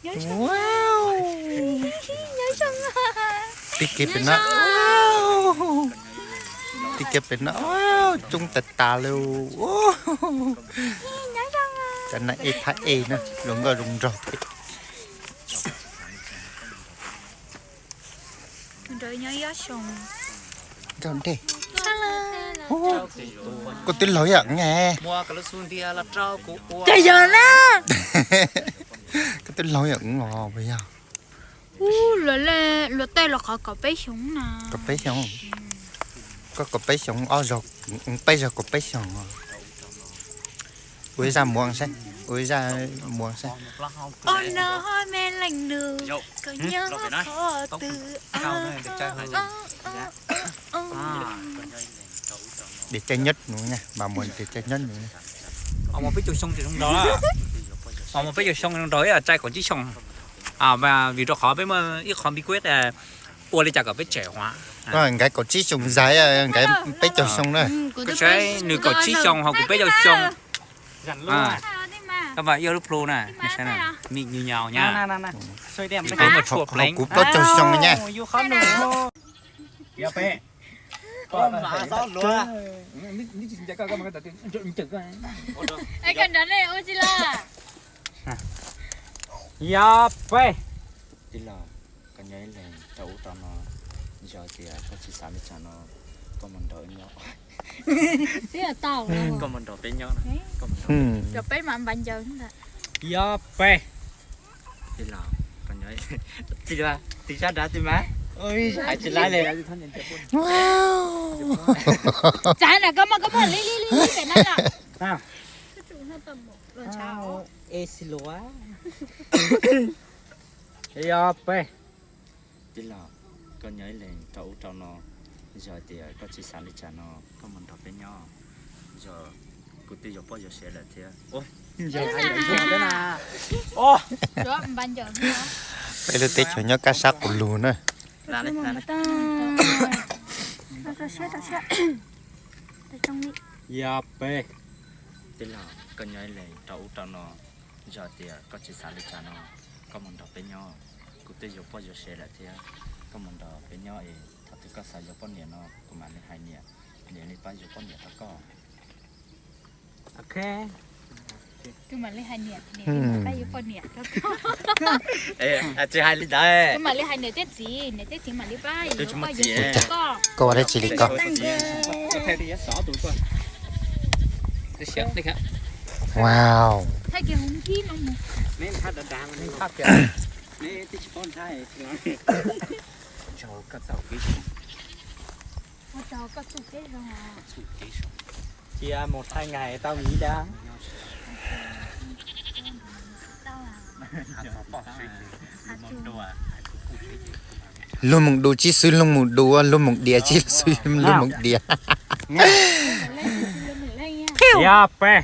Wow. Nhớ xong à. Ticket bên nó. Wow. Ticket bên nó. Wow. Trung tịch tà lưu. Wow. Nhớ xong à. Cho nó ít thái ê nữa. Rung rồi rung rồi. Rồi nhớ nhớ xong. Cho đi. Có tiếng lỗi ạ nghe. mua cái xuân đi là trâu của Trời giờ nè. Có tiếng lỗi ạ ngò bây giờ. Lỡ tay là khỏi có bé súng nè. Có bé xong. Có bé xong ó rồi. Bây giờ có bé xong. Ui ra muộn sẽ. Ui ra muộn sẽ. Ôi nó mê lành đường. Có nhớ khó từ. Để chơi nhất nữa nha. Bà muốn để chơi nhất nữa. ông mà biết chơi xong thì trong đó ông mà biết chơi xong trong đó là trai còn chỉ xong và vì đó khó với mà ít khó bí quyết là ua đi chả có biết trẻ hóa Có cái có chí sùng dài cái bé cho xong đó. cái trái nửa có chỉ xong họ cũng biết chơi xong các bạn yêu lúc pro này sẽ là mình như nhau nha xoay đem cái mà chuột Họ lánh cũng tốt cho xong nha. yêu khó nữa dạ bé mà sao luôn Ê cần đến đây ôi chị là. dạ bé đi là cái nhảy lên tàu tàu nó giờ thì có chỉ sáng cho nó có mình đợi nhau Thế là tàu rồi. có mình đợi bên nhau Rồi bé mà bạn chờ chúng ta. dạ bé đi là cái nhảy đi ra thì ra đã thì má ôi hãy chỉ lái lên thân nhận chụp Wow. Trái là có mà lý cái này là. nào Cái chủ nó tầm một rồi chào. ê xin lỗi dạ bé đi là cái nhảy lên tàu tàu nó giờ thì có chỉ sáng cho nó có mình đợi bên nhau giờ cụ thể giờ bao giờ sẽ là thế ôi giờ hay là thế nào ô Rồi bạn chờ nữa. Bây giờ tết cho nhớ cá sắc của lùn nữa. là đấy là Ta sẽ tại trong đi. dạ bé đi là cái nhảy lên tàu tàu nó giờ thì có chỉ sáng cho nó có mình đợi bên nhau cụ thể giờ bao giờ sẽ là thế có mình đợi bên nhau ấy thật sự có sai giờ bao nhiêu nó của mình hai nhiêu nhiêu này bao giờ bao nhiêu ta có ok Cứ mà lấy hai nè, tay yêu con nè. ê chị hai lít đấy Cứ mà lấy hai nè tết gì mà lấy bay. Tôi chỉ một gì có. Cô ở đây chỉ có. có thể đi xỏ tụi con đi xếp đi khác Wow. Thấy cái húng khí nó một. nên hát đã đang nên hát kìa nên tí con thay cho các giáo kỹ Ôi trời có tụ kết rồi. chia 1-2 ngày tao nghĩ đã Luôn một đồ chi sư luôn một đồ luôn một đĩa chi sư luôn một đĩa. dạ bé